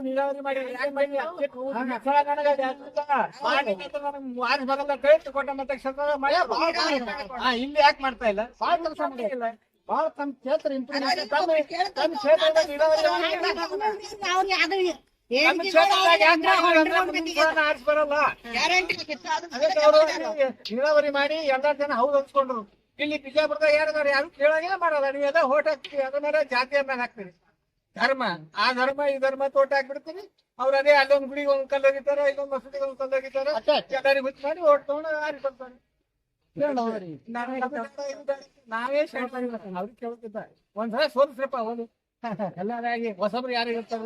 ನೀರಾವರಿ ಮಾಡಿ ಇಲ್ಲಿ ಯಾಕೆ ಮಾಡ್ತಾ ಇಲ್ಲ? ಬಾಳ ಕೆಲಸ ಮಾಡಿಲ್ಲ. ಬಾಳ ತಮ್ಮ ಕ್ಷೇತ್ರ ಇಂಪ್ರೂವ್ಮೆಂಟ್ ನೀರಾವರಿ ಮಾಡಿ ಎಲ್ಲಾ ಜನ ಹೌದು ಅನ್ಸ್ಕೊಂಡ್ರು. ಇಲ್ಲಿ ಬಿಜಾಪುರದಾಗ ಯಾರು ಕೇಳಂಗಿಲ್ಲ ಮಾಡಲ್ಲ. ನೀವು ಎಲ್ಲ ಓಟ್ ಹಾಕ್ತೀವಿ, ಅದನ್ನ ಜಾತಿಯ ಮೇಲೆ ಹಾಕ್ತೀರಿ. ಧರ್ಮ ಆ ಧರ್ಮ ಈ ಧರ್ಮ ತೋಟ ಹಾಕ್ಬಿಡ್ತೀವಿ. ಅವ್ರು ಅದೇ ಅಲ್ಲೊಂದ್ ಗುಡಿಗೆ ಒಂದ್ ಕಲ್ಲು ಹೋಗಿತಾರ, ಇಲ್ಲೊಂದ್ ಮಸೂದಿಗೆ ಒಂದ್ ಕಲ್ಲು ಹೋಗಿತಾರ, ಎಲ್ಲರಿಗೂ ಹುಚ್ಚ ಮಾಡಿ ಓಟ್ ತಗೊಂಡು ಆರಿ ಬರ್ತಾರೆ. ನಾವೇ ಅವ್ರಿಗೆ ಕೇಳ್ತಿದ್ದ ಒಂದ್ಸಲ ಸೋಲ್ಸ್ರಪ್ಪ ಹೋಗಿ ಎಲ್ಲಾರಾಗಿ ಹೊಸಬ್ರು ಯಾರು ಇರ್ತಾರೆ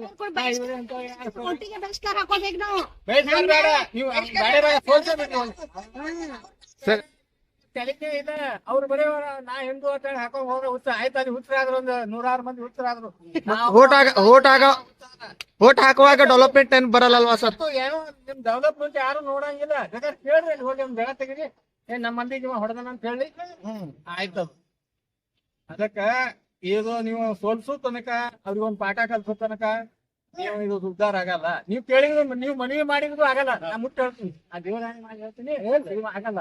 ತೆಲಿಕೆ ಇಲ್ಲ. ಅವ್ರು ಬರೆಯೋರ ನಾ ಹಿಂದೂ ಅಂತ ಹೇಳಿ ಹಾಕೊಂಡ್ ಹೋಗ ಹುಚ್ಚ ಆಯ್ತು. ಅಲ್ಲಿ ಹುಚ್ಚರಾದ್ರು ಒಂದು 100 ಮಂದಿ ಹುಚ್ಚರಾದ್ರು. ಓಟ್ ಹಾಕುವಾಗ ಡೆವಲಪ್ಮೆಂಟ್ ಏನ್ ಬರಲ್ಲಲ್ವಾ ಸರ್? ಏನೋ ನಿಮ್ ಡೆವಲಪ್ಮೆಂಟ್ ಯಾರು ನೋಡಂಗಿಲ್ಲ. ಬೇಕಾದ್ರೆ ಕೇಳ್ರಿ ಅಲ್ಲಿ ಹೋಗಿ ನಮ್ ಜಗ ತೆಗೀರಿ. ನಮ್ಮ ಮಂದಿಗೆ ಹೊಡೆದನ ಅಂತ ಹೇಳಿ ಆಯ್ತು. ಅದಕ್ಕ ಈಗ ನೀವು ಸೋಲ್ಸೋ ತನಕ ಅವ್ರಿಗೊಂದ್ ಪಾಠ ಕಲ್ಸೋ ತನಕ ನೀವು ಇದು ಉದ್ಧಾರ ಆಗಲ್ಲ. ನೀವು ಕೇಳಿದ್ರು ನೀವು ಮನವಿ ಮಾಡಿದ್ರು ಆಗಲ್ಲ. ನಾ ಮುಟ್ಟ ಹೇಳ್ತೀನಿ, ಆ ದೇವರಾಣಿ ಮಾಡಿ ಹೇಳ್ತೀನಿ, ಆಗಲ್ಲ.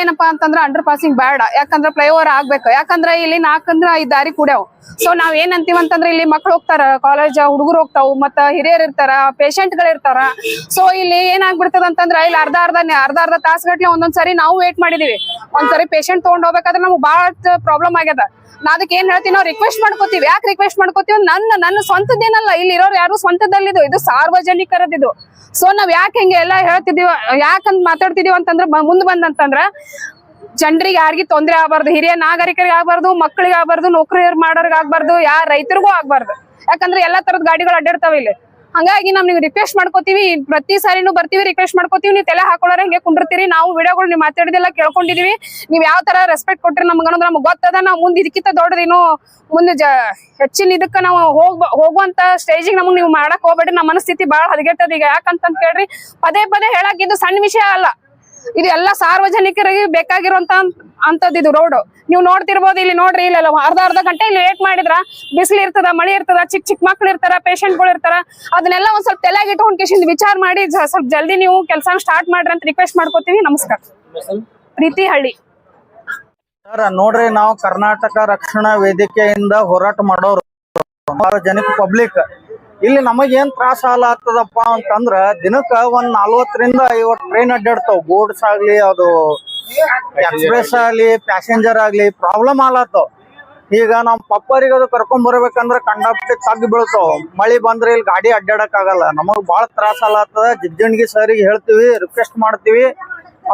ಏನಪ್ಪಾ ಅಂತಂದ್ರ ಅಂಡರ್ ಪಾಸಿಂಗ್ ಬೇಡ. ಯಾಕಂದ್ರ ಫ್ಲೈಓವರ್ ಆಗ್ಬೇಕು. ಯಾಕಂದ್ರ ಇಲ್ಲಿ 4-5 ದಾರಿ ಕೂಡ್ಯಾವ. ಸೊ ನಾವ್ ಏನ್ ಅಂತೀವಂತಂದ್ರ ಇಲ್ಲಿ ಮಕ್ಳು ಹೋಗ್ತಾರ, ಕಾಲೇಜ್ ಹುಡುಗರು ಹೋಗ್ತಾವ, ಮತ್ತ ಹಿರಿಯರ್ ಇರ್ತಾರ, ಪೇಷಂಟ್ ಗಳು ಇರ್ತಾರ. ಸೊ ಇಲ್ಲಿ ಏನಾಗ್ಬಿಡ್ತದ ಅಂತಂದ್ರ ಇಲ್ಲಿ ಅರ್ಧ ತಾಸ್ಗಟ್ಲೆ ಒಂದೊಂದ್ಸರಿ ನಾವು ವೇಟ್ ಮಾಡಿದೀವಿ. ಒಂದ್ಸರಿ ಪೇಷಂಟ್ ತಗೊಂಡ್ ಹೋಗ್ಬೇಕಾದ್ರೆ ನಮ್ಗೆ ಬಾಳ ಪ್ರಾಬ್ಲಮ್ ಆಗ್ಯದ. ನಾ ಅದಕ್ಕೆ ಏನ್ ಹೇಳ್ತೀನಿ, ನಾವು ರಿಕ್ವೆಸ್ಟ್ ಮಾಡ್ಕೋತೀವಿ. ಯಾಕೆ ರಿಕ್ವೆಸ್ಟ್ ಮಾಡ್ಕೋತೀವಿ? ನನ್ನ ಸ್ವಂತದ್ದೇನಲ್ಲ, ಇಲ್ಲಿ ಇರೋರು ಯಾರು ಸ್ವಂತದಲ್ಲಿದು, ಇದು ಸಾರ್ವಜನಿಕರದಿದು. ಸೊ ನಾವ್ ಯಾಕೆ ಹಿಂಗೆ ಎಲ್ಲಾ ಹೇಳ್ತಿದೀವಿ, ಯಾಕಂತ ಮಾತಾಡ್ತಿದೀವಿ ಅಂತಂದ್ರ ಮುಂದ್ ಬಂದಂತಂದ್ರ ಜನರಿಗೆ ಯಾರಿಗೂ ತೊಂದರೆ ಆಗ್ಬಾರ್ದು, ಹಿರಿಯ ನಾಗರಿಕರಿಗೆ ಆಗ್ಬಾರ್ದು, ಮಕ್ಕಳಿಗೆ ಆಗ್ಬಾರ್ದು, ನೌಕರಿ ಮಾಡೋರ್ಗೆ ಆಗ್ಬಾರ್ದು, ಯಾರ ರೈತರಿಗೂ ಆಗ್ಬಾರ್ದು. ಯಾಕಂದ್ರೆ ಎಲ್ಲಾ ತರದ ಗಾಡಿಗಳು ಅಡ್ಡಾಡ್ತಾವ ಇಲ್ಲಿ. ಹಂಗಾಗಿ ನಾವ್ ನೀವು ರಿಕ್ವೆಸ್ಟ್ ಮಾಡ್ಕೋತೀವಿ. ಪ್ರತಿ ಸಾರಿನೂ ಬರ್ತೀವಿ, ರಿಕ್ವೆಸ್ಟ್ ಮಾಡ್ಕೋತೀವಿ. ನೀವು ತಲೆ ಹಾಕೊಳ್ಳೋರ ಹಿಂಗೆ ಕುಂಡಿರ್ತೀರಿ. ನಾವು ವಿಡಿಯೋಗಳು ನೀವು ಮಾತಾಡಿದೆಲ್ಲ ಕೇಳ್ಕೊಂಡಿದೀವಿ. ನೀವ್ ಯಾವ ತರ ರೆಸ್ಪೆಕ್ಟ್ ಕೊಟ್ರಿ ನಮ್ಗೆ ಅನ್ನೋದು ನಮ್ಗೆ ಗೊತ್ತದ. ನಾವು ಮುಂದೆ ಇದಕ್ಕಿಂತ ದೊಡ್ಡದೇನು ಮುಂದೆ ಹೆಚ್ಚಿನ ಇದಕ್ಕ ನಾವು ಹೋಗುವಂತ ಸ್ಟೇಜಿಗೆ ನಮಗ್ ನೀವು ಮಾಡಕ್ ಹೋಗ್ಬೇಡ್ರಿ. ನಮ್ಮ ಮನಸ್ಥಿತಿ ಬಾಳ ಹದಗೆಟ್ಟದ ಈಗ. ಯಾಕಂತ ಕೇಳ್ರಿ, ಪದೇ ಹೇಳಕ್ ಇದು ಸಣ್ಣ ವಿಷಯ ಅಲ್ಲ. ಇದು ಎಲ್ಲಾ ಸಾರ್ವಜನಿಕರಿಗೆ ಬೇಕಾಗಿರುವಂತ ಅಂತದ್ದು ರೋಡ್. ನೀವು ನೋಡ್ತಿರ್ಬೋದು, ಇಲ್ಲಿ ನೋಡ್ರಿ, ಇಲ್ಲೆಲ್ಲ ಅರ್ಧ ಗಂಟೆ ಇಲ್ಲಿ ವೇಟ್ ಮಾಡಿದ್ರ ಬಿಸಿಲು ಇರ್ತದ, ಮಳೆ ಇರ್ತದ, ಚಿಕ್ಕ ಮಕ್ಳು ಇರ್ತಾರ, ಪೇಷಂಟ್ಗಳು ಇರ್ತಾರ. ಅದನ್ನೆಲ್ಲ ಒಂದ್ ಸ್ವಲ್ಪ ತಲೆಗೆ ಇಟ್ಕೊಂಡ್ ಕೇಸಿಂದ ವಿಚಾರ ಮಾಡಿ ಸ್ವಲ್ಪ ಜಲ್ದಿ ನೀವು ಕೆಲಸ ಸ್ಟಾರ್ಟ್ ಮಾಡ್ರಿ ಅಂತ ರಿಕ್ವೆಸ್ಟ್ ಮಾಡ್ಕೋತೀವಿ. ನಮಸ್ಕಾರ. ಪ್ರೀತಿ ಹಳ್ಳಿ ಸರ್. ನೋಡ್ರಿ, ನಾವು ಕರ್ನಾಟಕ ರಕ್ಷಣಾ ವೇದಿಕೆಯಿಂದ ಹೋರಾಟ ಮಾಡೋರು, ಸಾರ್ವಜನಿಕ ಪಬ್ಲಿಕ್. ಇಲ್ಲಿ ನಮಗೇನ್ ತ್ರಾಸ ಆಗ್ತದಪ್ಪ ಅಂತಂದ್ರ ದಿನಕ್ಕ ಒಂದ್ 40ರಿಂದ 50 ಟ್ರೈನ್ ಅಡ್ಡಾಡ್ತಾವ. ಗೂಡ್ಸ್ ಆಗ್ಲಿ, ಅದು ಎಕ್ಸ್ಪ್ರೆಸ್ ಆಗ್ಲಿ, ಪ್ಯಾಸೆಂಜರ್ ಆಗ್ಲಿ, ಪ್ರಾಬ್ಲಮ್ ಆಗ್ಲತ್ತಾವ. ಈಗ ನಮ್ ಪಪ್ಪರಿಗೆ ಅದು ಕರ್ಕೊಂಡ್ ಬರ್ಬೇಕಂದ್ರ ಕಂಡಾಪಟ್ಟಿ ತಗ್ಗಿ ಬೀಳ್ತಾವ. ಮಳಿ ಬಂದ್ರೆ ಇಲ್ಲಿ ಗಾಡಿ ಅಡ್ಡಾಡಕ್ ಆಗಲ್ಲ. ನಮಗ್ ಬಾಳ ತ್ರಾಸ ಆಗ್ಲತ್ತದ. ಜಿಗ್ಜಣ್ಗಿ ಸರಿಗೆ ಹೇಳ್ತೀವಿ, ರಿಕ್ವೆಸ್ಟ್ ಮಾಡ್ತೀವಿ.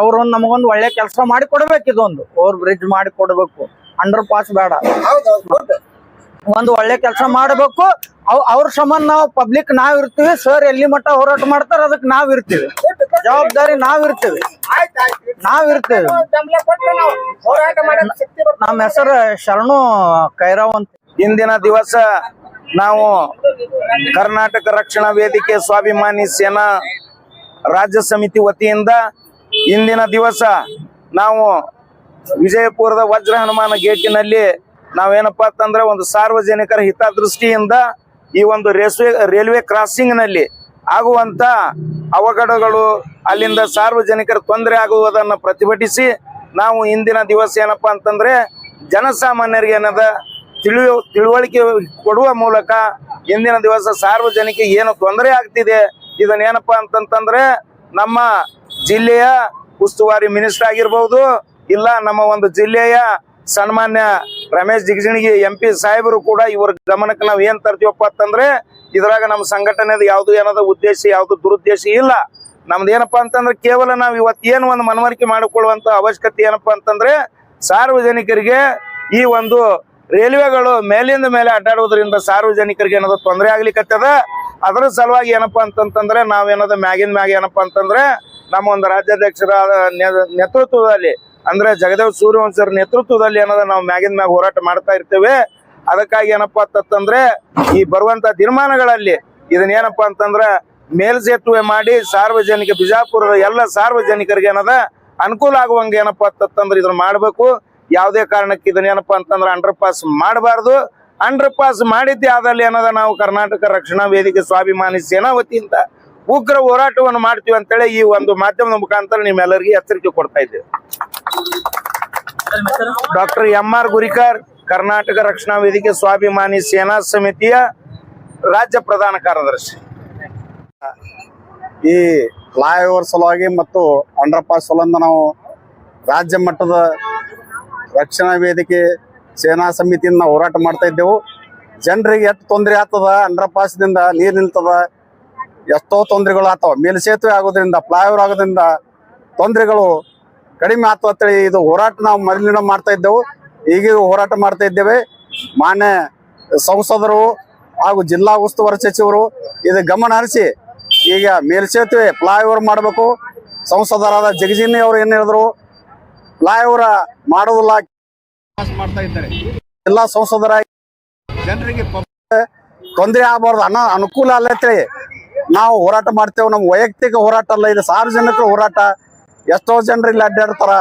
ಅವ್ರೊಂದ್ ನಮಗೊಂದ್ ಒಳ್ಳೆ ಕೆಲಸ ಮಾಡಿ ಕೊಡ್ಬೇಕು. ಇದೊಂದು ಓವರ್ ಬ್ರಿಡ್ಜ್ ಮಾಡಿ ಕೊಡ್ಬೇಕು. ಅಂಡರ್ ಪಾಸ್ ಬೇಡ, ಒಂದು ಒಳ್ಳೆ ಕೆಲಸ ಮಾಡ್ಬೇಕು. ಅವ್ರ ಸಂಬಂಧ ನಾವು ಪಬ್ಲಿಕ್ ನಾವ್ ಇರ್ತೀವಿ. ಸರ್ ಎಲ್ಲಿ ಮಟ್ಟ ಹೋರಾಟ ಮಾಡ್ತಾರ ಅದಕ್ಕೆ ನಾವ್ ಇರ್ತೀವಿ. ಜವಾಬ್ದಾರಿ ನಾವ್ ಇರ್ತೀವಿ. ನಮ್ಮ ಹೆಸರು ಶರಣು ಕೈರಾವ್ ಅಂತ. ಇಂದಿನ ದಿವಸ ನಾವು ಕರ್ನಾಟಕ ರಕ್ಷಣಾ ವೇದಿಕೆ ಸ್ವಾಭಿಮಾನಿ ಸೇನಾ ರಾಜ್ಯ ಸಮಿತಿ ವತಿಯಿಂದ ಇಂದಿನ ದಿವಸ ನಾವು ವಿಜಯಪುರದ ವಜ್ರ ಹನುಮಾನ ಗೇಟಿನಲ್ಲಿ ನಾವೇನಪ್ಪಾ ಅಂತಂದ್ರೆ ಒಂದು ಸಾರ್ವಜನಿಕರ ಹಿತದೃಷ್ಟಿಯಿಂದ ಈ ಒಂದು ರೈಲ್ವೆ ಕ್ರಾಸಿಂಗ್ ನಲ್ಲಿ ಆಗುವಂತ ಅವಘಡಗಳು, ಅಲ್ಲಿಂದ ಸಾರ್ವಜನಿಕರ ತೊಂದರೆ ಆಗುವುದನ್ನ ಪ್ರತಿಭಟಿಸಿ ನಾವು ಇಂದಿನ ದಿವಸ ಏನಪ್ಪಾ ಅಂತಂದ್ರೆ ಜನಸಾಮಾನ್ಯರಿಗೆ ಏನದ ತಿಳುವಳಿಕೆ ಕೊಡುವ ಮೂಲಕ ಇಂದಿನ ದಿವಸ ಸಾರ್ವಜನಿಕರಿಗೆ ಏನು ತೊಂದರೆ ಆಗ್ತಿದೆ ಇದನ್ನೇನಪ್ಪಾ ಅಂತಂತಂದ್ರೆ ನಮ್ಮ ಜಿಲ್ಲೆಯ ಉಸ್ತುವಾರಿ ಮಿನಿಸ್ಟರ್ ಆಗಿರ್ಬಹುದು, ಇಲ್ಲ ನಮ್ಮ ಒಂದು ಜಿಲ್ಲೆಯ ಸನ್ಮಾನ್ಯ ರಮೇಶ್ ಜಿಗಜಿಣಗಿ MP ಸಾಹೇಬರು ಕೂಡ ಇವ್ರ ಗಮನಕ್ಕೆ ನಾವ್ ಏನ್ ತರ್ತೀವಪ್ಪ ಅಂತಂದ್ರೆ ಇದ್ರಾಗ ನಮ್ಮ ಸಂಘಟನೆದ ಯಾವ್ದು ಏನದ ಉದ್ದೇಶ, ಯಾವ್ದು ದುರುದ್ದೇಶ ಇಲ್ಲ. ನಮ್ದು ಏನಪ್ಪಾ ಅಂತಂದ್ರೆ ಕೇವಲ ನಾವ್ ಇವತ್ತೇನು ಒಂದು ಮನವರಿಕೆ ಮಾಡಿಕೊಳ್ಳುವಂತ ಅವಶ್ಯಕತೆ ಏನಪ್ಪಾ ಅಂತಂದ್ರೆ ಸಾರ್ವಜನಿಕರಿಗೆ ಈ ಒಂದು ರೈಲ್ವೆಗಳು ಮೇಲಿಂದ ಮೇಲೆ ಅಡ್ಡಾಡುವುದರಿಂದ ಸಾರ್ವಜನಿಕರಿಗೆ ಏನದ ತೊಂದರೆ ಆಗ್ಲಿಕ್ಕತ್ತದ. ಅದರ ಸಲುವಾಗಿ ಏನಪ್ಪಾ ಅಂತಂತಂದ್ರೆ ನಾವೇನದ ಮ್ಯಾಗಿನ ಏನಪ್ಪಾ ಅಂತಂದ್ರೆ ನಮ್ಮ ಒಂದು ರಾಜ್ಯಾಧ್ಯಕ್ಷರ ನೇತೃತ್ವದಲ್ಲಿ ಅಂದ್ರೆ ಜಗದೇವ್ ಸೂರ್ಯವಂಶರ ನೇತೃತ್ವದಲ್ಲಿ ಏನದ ನಾವು ಮ್ಯಾಗಿನ ಹೋರಾಟ ಮಾಡ್ತಾ ಇರ್ತೇವೆ. ಅದಕ್ಕಾಗಿ ಏನಪ್ಪಾ ಅಂತಂದ್ರೆ ಈ ಬರುವಂತ ದಿನಮಾನಗಳಲ್ಲಿ ಇದನ್ನೇನಪ್ಪಾ ಅಂತಂದ್ರ ಮೇಲ್ಸೇತುವೆ ಮಾಡಿ ಸಾರ್ವಜನಿಕ ಬಿಜಾಪುರದ ಎಲ್ಲ ಸಾರ್ವಜನಿಕರಿಗೆ ಏನದ ಅನುಕೂಲ ಆಗುವಂಗ ಏನಪ್ಪಾ ಅಂತಂದ್ರೆ ಇದನ್ನ ಮಾಡ್ಬೇಕು. ಯಾವುದೇ ಕಾರಣಕ್ಕೆ ಇದನ್ನ ಏನಪ್ಪಾ ಅಂತಂದ್ರೆ ಅಂಡರ್ ಪಾಸ್ ಮಾಡಬಾರ್ದು. ಅಂಡರ್ ಪಾಸ್ ಮಾಡಿದ್ದೆ ಆದಲ್ಲಿ ಏನದ ನಾವು ಕರ್ನಾಟಕ ರಕ್ಷಣಾ ವೇದಿಕೆ ಸ್ವಾಭಿಮಾನಿ ಸೇನಾ ವತಿಯಿಂದ ಉಗ್ರ ಹೋರಾಟವನ್ನು ಮಾಡ್ತೀವಿ ಅಂತೇಳಿ ಈ ಒಂದು ಮಾಧ್ಯಮದ ಮುಖಾಂತರ ನಿಮ್ಮೆಲ್ಲರಿಗೆ ಎಚ್ಚರಿಕೆ ಕೊಡ್ತಾ ಇದ್ದೇವೆ. ಡಾಕ್ಟರ್ MR ಗುರಿಕರ್, ಕರ್ನಾಟಕ ರಕ್ಷಣಾ ವೇದಿಕೆ ಸ್ವಾಭಿಮಾನಿ ಸೇನಾ ಸಮಿತಿಯ ರಾಜ್ಯ ಪ್ರಧಾನ ಕಾರ್ಯದರ್ಶಿ. ಈ ಫ್ಲೈಓವರ್ ಸಲುವಾಗಿ ಮತ್ತು ಅಂಡರ್ ಪಾಸ್ ಸಲುವಾಗಿ ನಾವು ರಾಜ್ಯ ಮಟ್ಟದ ರಕ್ಷಣಾ ವೇದಿಕೆ ಸೇನಾ ಸಮಿತಿಯಿಂದ ಹೋರಾಟ ಮಾಡ್ತಾ ಇದ್ದೆವು. ಜನರಿಗೆ ಎಷ್ಟು ತೊಂದರೆ ಆಗ್ತದ, ಅಂಡರ್ ಪಾಸ್ದಿಂದ ನೀರು ನಿಲ್ತದ, ಎಷ್ಟೋ ತೊಂದರೆಗಳು ಆಗ್ತಾವ. ಮೇಲ್ಸೇತುವೆ ಆಗೋದ್ರಿಂದ, ಫ್ಲೈಓವರ್ ಆಗೋದ್ರಿಂದ ತೊಂದರೆಗಳು ಕಡಿಮೆ ಆಗ್ತವ ಅಂತೇಳಿ ಇದು ಹೋರಾಟ ನಾವು ಮೊದಲಿನ ಮಾಡ್ತಾ ಇದ್ದೆವು, ಈಗೀಗ ಹೋರಾಟ ಮಾಡ್ತಾ ಇದ್ದೇವೆ. ಮಾನ್ಯ ಸಂಸದರು ಹಾಗೂ ಜಿಲ್ಲಾ ಉಸ್ತುವಾರಿ ಸಚಿವರು ಇದು ಗಮನ ಹರಿಸಿ ಈಗ ಮೇಲ್ಸೇತುವೆ ಫ್ಲೈಓವರ್ ಮಾಡಬೇಕು. ಸಂಸದರಾದ ಜಗಜಿನಿ ಅವರು ಏನ್ ಹೇಳಿದ್ರು, ಫ್ಲೈಓವರ್ ಮಾಡೋದಿಲ್ಲ ಮಾಡ್ತಾ ಇದ್ದಾರೆ. ಜಿಲ್ಲಾ ಸಂಸದರಾಗಿ ಜನರಿಗೆ ತೊಂದರೆ ಆಗಬಾರ್ದು, ಅನುಕೂಲ ಅಲ್ಲ ಅಂತೇಳಿ ನಾವು ಹೋರಾಟ ಮಾಡ್ತೇವೆ. ನಮ್ಮ ವೈಯಕ್ತಿಕ ಹೋರಾಟ ಅಲ್ಲ, ಇದು ಸಾರ್ವಜನಿಕರ ಹೋರಾಟ. ಎಷ್ಟೋ ಜನರು ಇಲ್ಲಿ ಅಡ್ಡಾಡ್ತಾರ.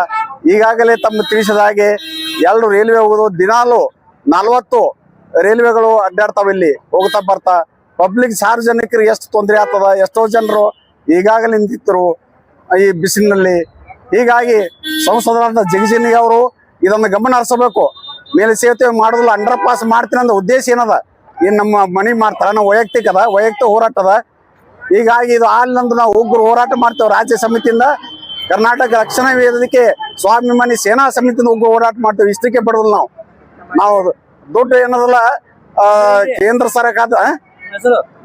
ಈಗಾಗಲೇ ತಮ್ಮ ತಿಳಿಸಿದ ಹಾಗೆ ಎರಡು ರೈಲ್ವೆ ಹೋಗುದು, ದಿನಾಲು 40 ರೈಲ್ವೆಗಳು ಅಡ್ಡಾಡ್ತಾವ, ಇಲ್ಲಿ ಹೋಗ್ತಾ ಬರ್ತಾ. ಪಬ್ಲಿಕ್ ಸಾರ್ವಜನಿಕರಿಗೆ ಎಷ್ಟು ತೊಂದರೆ ಆಗ್ತದ. ಎಷ್ಟೋ ಜನರು ಈಗಾಗಲೇ ನಿಂತಿದ್ರು ಈ ಬಿಸಿಲಿನಲ್ಲಿ. ಹೀಗಾಗಿ ಸಂಸದರಾದ ಜಗಜಿನಿ ಅವರು ಇದನ್ನು ಗಮನ ಹರಿಸಬೇಕು. ಮೇಲೆ ಸೇತುವೆ ಮಾಡೋದಿಲ್ಲ, ಅಂಡರ್ ಪಾಸ್ ಮಾಡ್ತೀನಿ ಅನ್ನೋ ಉದ್ದೇಶ ಏನದ, ಏನ್ ನಮ್ಮ ಮನಿ ಮಾಡ್ತಾರ, ನಾವು ವೈಯಕ್ತಿಕ ಹೋರಾಟ ಅದ. ಹೀಗಾಗಿ ಇದು ಆಲ್ನಂದು ನಾವು ಉಗ್ರ ಹೋರಾಟ ಮಾಡ್ತೇವೆ. ರಾಜ್ಯ ಸಮಿತಿಯಿಂದ ಕರ್ನಾಟಕ ರಕ್ಷಣಾ ವೇದಿಕೆ ಸ್ವಾಭಿಮಾನಿ ಸೇನಾ ಸಮಿತಿಯಿಂದ ಉಗ್ರ ಹೋರಾಟ ಮಾಡ್ತೇವೆ. ಇಷ್ಟಕ್ಕೆ ಪಡೋದಿಲ್ಲ ನಾವು ದುಡ್ಡು ಏನದಲ್ಲ. ಕೇಂದ್ರ ಸರ್ಕಾರ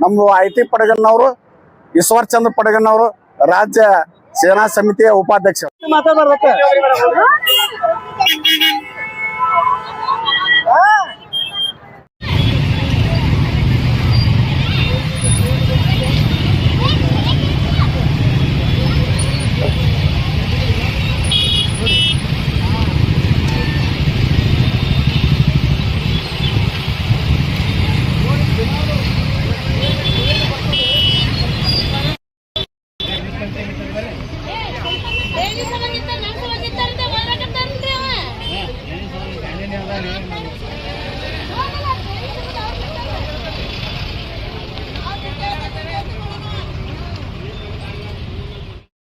ನಮ್ಮ IT ಪಡಗನ್ನವರು, ಈಶ್ವರ್ ಚಂದ್ರ ಪಡಗನ್ನವರು, ರಾಜ್ಯ ಸೇನಾ ಸಮಿತಿಯ ಉಪಾಧ್ಯಕ್ಷ.